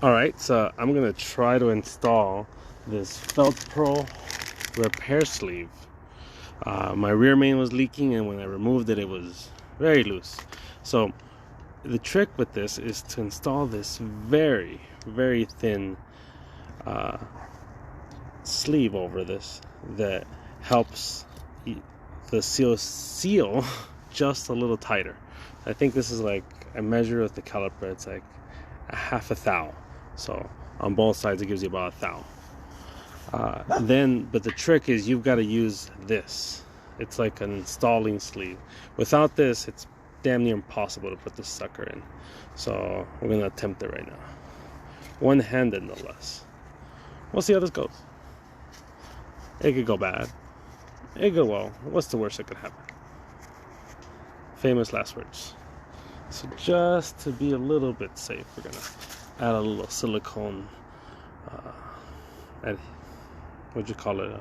Alright, so I'm gonna try to install this Velcro repair sleeve. My rear main was leaking, and when I removed it, it was very loose. So the trick with this is to install this very, very thin sleeve over this that helps the seal just a little tighter. I think this is like, I measure with the caliper, it's like a half a thou. So on both sides it gives you about a thou. But the trick is you've got to use this. It's like an installing sleeve. Without this, it's damn near impossible to put this sucker in. So we're gonna attempt it right now, one-handed no less. We'll see how this goes. It could go bad. It could, well, what's the worst that could happen? Famous last words. So just to be a little bit safe, we're gonna add a little silicone and what'd you call it, a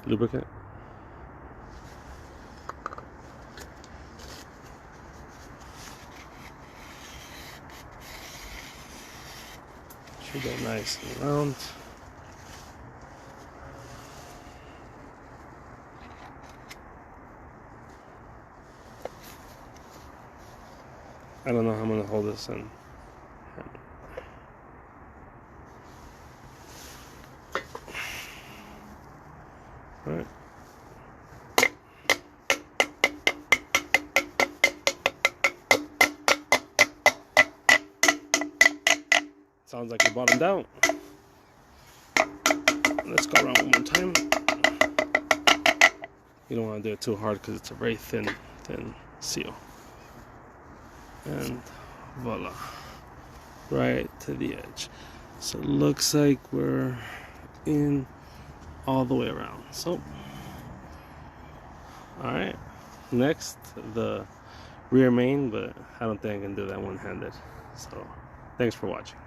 lubricant. Should go nice and round. I don't know how I'm gonna hold this in. All right. Sounds like it bottomed out. Let's go around one more time. You don't want to do it too hard because it's a very thin seal. And voila, right to the edge. So it looks like we're in all the way around. So, all right, next the rear main, but I don't think I can do that one-handed. So thanks for watching.